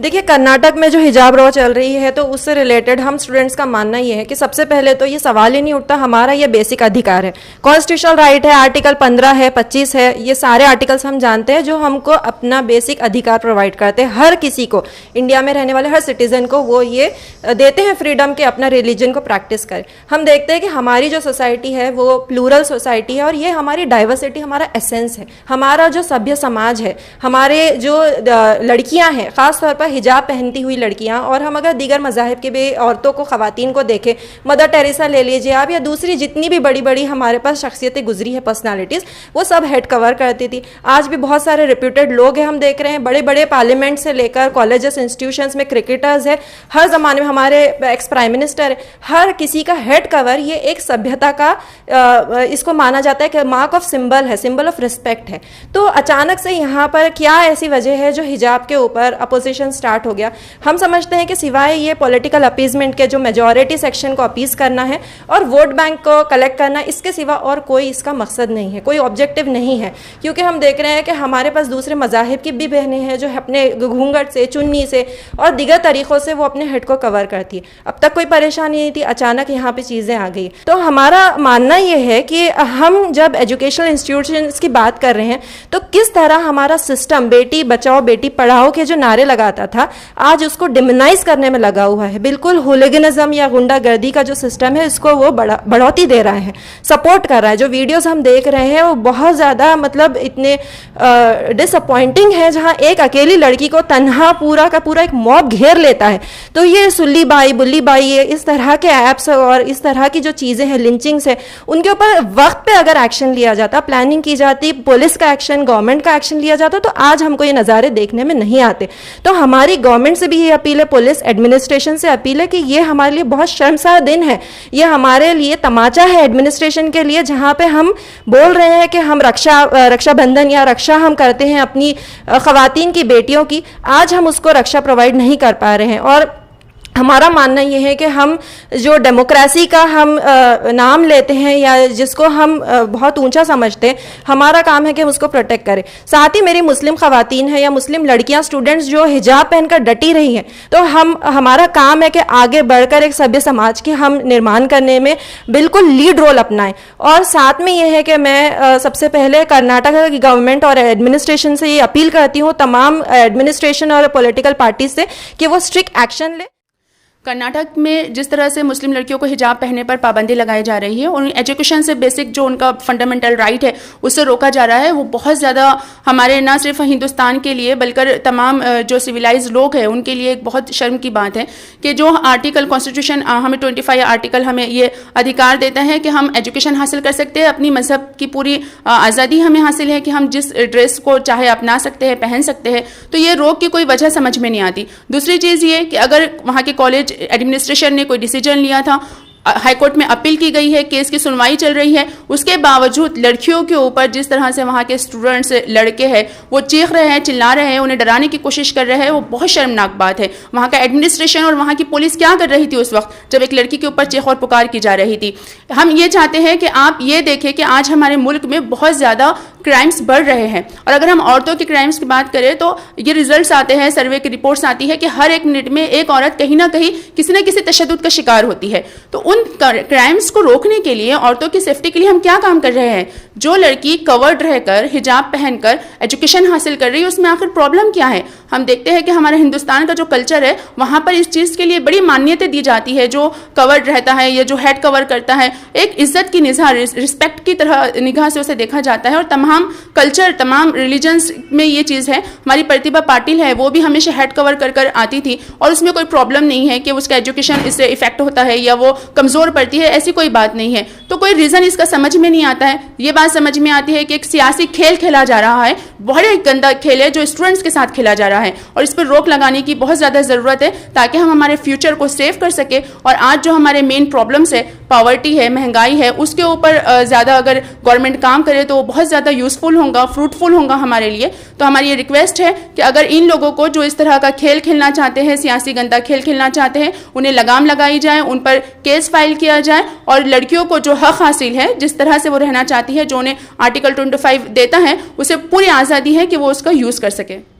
देखिए, कर्नाटक में जो हिजाब लॉ चल रही है तो उससे रिलेटेड हम स्टूडेंट्स का मानना ये है कि सबसे पहले तो ये सवाल ही नहीं उठता, हमारा ये बेसिक अधिकार है, कॉन्स्टिट्यूशनल राइट है, आर्टिकल 15 है, 25 है, ये सारे आर्टिकल्स हम जानते हैं जो हमको अपना बेसिक अधिकार प्रोवाइड करते हैं। हर किसी को, इंडिया में रहने वाले हर सिटीजन को वो ये देते हैं फ्रीडम के अपना रिलीजन को प्रैक्टिस करें। हम देखते हैं कि हमारी जो सोसाइटी है वो प्लूरल सोसाइटी है और ये हमारी डाइवर्सिटी हमारा एसेंस है। हमारा जो सभ्य समाज है, हमारे जो लड़कियां हैं, खासतौर पर हिजाब पहनती हुई लड़कियां, और हम अगर दीगर मज़ाहिब के भी औरतों को, ख़वातीन को देखें, मदर टेरेसा ले लीजिए आप, या दूसरी जितनी भी बड़ी बड़ी हमारे पास शख्सियतें गुजरी है, पर्सनालिटीज़, वो सब हेड कवर करती थी। आज भी बहुत सारे रिप्यूटेड लोग हैं, हम देख रहे हैं, बड़े बड़े पार्लियामेंट से लेकर कॉलेजेस, इंस्टीट्यूशंस में क्रिकेटर्स है, हर ज़माने में हमारे एक्स प्राइम मिनिस्टर है, हर किसी का हेड कवर ये एक सभ्यता का इसको माना जाता है कि मार्क ऑफ सिंबल है, सिंबल ऑफ रिस्पेक्ट है। तो अचानक से यहाँ पर क्या ऐसी वजह है जो हिजाब के ऊपर अपोजिशन स्टार्ट हो गया? हम समझते हैं कि सिवाय ये पॉलिटिकल अपीजमेंट के, जो मेजॉरिटी सेक्शन को अपीज करना है और वोट बैंक को कलेक्ट करना, इसके सिवा और कोई इसका मकसद नहीं है, कोई ऑब्जेक्टिव नहीं है। क्योंकि हम देख रहे हैं कि हमारे पास दूसरे मज़ाहिब की भी बहनें हैं जो अपने घूंघट से, चुन्नी से और दीगर तरीक़ों से वो अपने हेड को कवर करती है। अब तक कोई परेशानी नहीं थी, अचानक यहाँ पे चीज़ें आ गई। तो हमारा मानना ये है कि हम जब एजुकेशनल इंस्टीट्यूशंस की बात कर रहे हैं तो किस तरह हमारा सिस्टम बेटी बचाओ बेटी पढ़ाओ के जो नारे लगाता था, आज उसको डिमोनाइज करने में लगा हुआ है। बिल्कुल हुलिगनिज्म या गुंडागर्दी का जो सिस्टम है इसको वो बढ़ोती दे रहा है, सपोर्ट कर रहा है। जो वीडियोस हम देख रहे हैं वो बहुत ज़्यादा मतलब इतने डिसअपॉइंटिंग है, जहाँ एक अकेली लड़की को तन्हा पूरा का पूरा एक मॉब घेर लेता है। तो ये सुल्ली बाई, बुल्ली बाई, ये इस तरह के ऐप्स और इस तरह की जो चीज़ें हैं, लिंचिंग्स है, उनके ऊपर वक्त पे अगर एक्शन लिया जाता, प्लानिंग की जाती, पुलिस का एक्शन, गवर्नमेंट का एक्शन लिया जाता, तो आज हमको ये नज़ारे देखने में नहीं आते। तो हमारी गवर्नमेंट से भी ये अपील है, पुलिस एडमिनिस्ट्रेशन से अपील है कि ये हमारे लिए बहुत शर्मसार दिन है, ये हमारे लिए तमाचा है एडमिनिस्ट्रेशन के लिए, जहाँ पे हम बोल रहे हैं कि हम रक्षाबंधन या रक्षा हम करते हैं अपनी ख़वातीन की, बेटियों की, आज हम उसको रक्षा प्रोवाइड नहीं कर पा रहे हैं। और हमारा मानना यह है कि हम जो डेमोक्रेसी का हम नाम लेते हैं या जिसको हम बहुत ऊंचा समझते हैं, हमारा काम है कि हम उसको प्रोटेक्ट करें। साथ ही मेरी मुस्लिम ख़वातीन है या मुस्लिम लड़कियां, स्टूडेंट्स जो हिजाब पहनकर डटी रही हैं, तो हमारा काम है कि आगे बढ़कर एक सभ्य समाज की हम निर्माण करने में बिल्कुल लीड रोल अपनाएं। और साथ में यह है कि मैं सबसे पहले कर्नाटक की गवर्नमेंट और एडमिनिस्ट्रेशन से ये अपील करती हूँ, तमाम एडमिनिस्ट्रेशन और पॉलिटिकल पार्टी से, कि वो स्ट्रिक्ट एक्शन ले। कर्नाटक में जिस तरह से मुस्लिम लड़कियों को हिजाब पहनने पर पाबंदी लगाई जा रही है और एजुकेशन से बेसिक जो उनका फंडामेंटल राइट है उससे रोका जा रहा है, वो बहुत ज़्यादा हमारे ना सिर्फ हिंदुस्तान के लिए बल्कि तमाम जो सिविलाइज लोग हैं उनके लिए एक बहुत शर्म की बात है कि जो आर्टिकल कॉन्स्टिट्यूशन हमें 25 आर्टिकल हमें ये अधिकार देता है कि हम एजुकेशन हासिल कर सकते हैं, अपनी मजहब की पूरी आज़ादी हमें हासिल है कि हम जिस ड्रेस को चाहे अपना सकते हैं, पहन सकते हैं। तो ये रोक की कोई वजह समझ में नहीं आती। दूसरी चीज़ ये कि अगर वहाँ के कॉलेज एडमिनिस्ट्रेशन ने कोई डिसीजन लिया था, हाईकोर्ट में अपील की गई है, केस की सुनवाई चल रही है, उसके बावजूद लड़कियों के ऊपर जिस तरह से वहाँ के स्टूडेंट्स लड़के हैं वो चीख रहे हैं, चिल्ला रहे हैं, उन्हें डराने की कोशिश कर रहे हैं, वो बहुत शर्मनाक बात है। वहाँ का एडमिनिस्ट्रेशन और वहाँ की पुलिस क्या कर रही थी उस वक्त जब एक लड़की के ऊपर चीख और पुकार की जा रही थी? हम ये चाहते हैं कि आप ये देखें कि आज हमारे मुल्क में बहुत ज़्यादा क्राइम्स बढ़ रहे हैं। और अगर हम औरतों के क्राइम्स की बात करें तो ये रिजल्ट्स आते हैं, सर्वे की रिपोर्ट्स आती है कि हर 1 मिनट में एक औरत कहीं ना कहीं किसी न किसी तशद्दुद का शिकार होती है। तो उन क्राइम्स को रोकने के लिए, औरतों की सेफ्टी के लिए हम क्या काम कर रहे हैं? जो लड़की कवर्ड रहकर, हिजाब पहनकर एजुकेशन हासिल कर रही है, उसमें आखिर प्रॉब्लम क्या है? हम देखते हैं कि हमारे हिंदुस्तान का जो कल्चर है वहाँ पर इस चीज़ के लिए बड़ी मान्यता दी जाती है। जो कवर्ड रहता है या जो हेड कवर करता है, एक इज्जत की निगाह, रिस्पेक्ट की तरह निगाह से उसे देखा जाता है। और तमाम कल्चर, तमाम रिलीजन्स में ये चीज़ है। हमारी प्रतिभा पाटिल है, वो भी हमेशा हेड कवर कर कर आती थी और उसमें कोई प्रॉब्लम नहीं है कि उसका एजुकेशन इससे इफेक्ट होता है या वो कमज़ोर पड़ती है, ऐसी कोई बात नहीं है। तो कोई रीज़न इसका समझ में नहीं आता है। ये बात समझ में आती है कि एक सियासी खेल खेला जा रहा है, बहुत एक गंदा खेल है जो स्टूडेंट्स के साथ खेला जा रहा है और इस पर रोक लगाने की बहुत ज़्यादा ज़रूरत है ताकि हम हमारे फ्यूचर को सेव कर सके। और आज जो हमारे मेन प्रॉब्लम्स है, पॉवर्टी है, महंगाई है, उसके ऊपर ज़्यादा अगर गवर्नमेंट काम करे तो वो बहुत ज़्यादा यूज़फुल होगा, फ्रूटफुल होगा हमारे लिए। तो हमारी ये रिक्वेस्ट है कि अगर इन लोगों को जो इस तरह का खेल खेलना चाहते हैं, सियासी गंदा खेल खेलना चाहते हैं, उन्हें लगाम लगाई जाए, उन पर केस फाइल किया जाए और लड़कियों को जो हक हासिल है, जिस तरह से वो रहना चाहती है, जो उन्हें आर्टिकल 25 देता है, उसे पूरी आज़ादी है कि वो उसका यूज़ कर सके।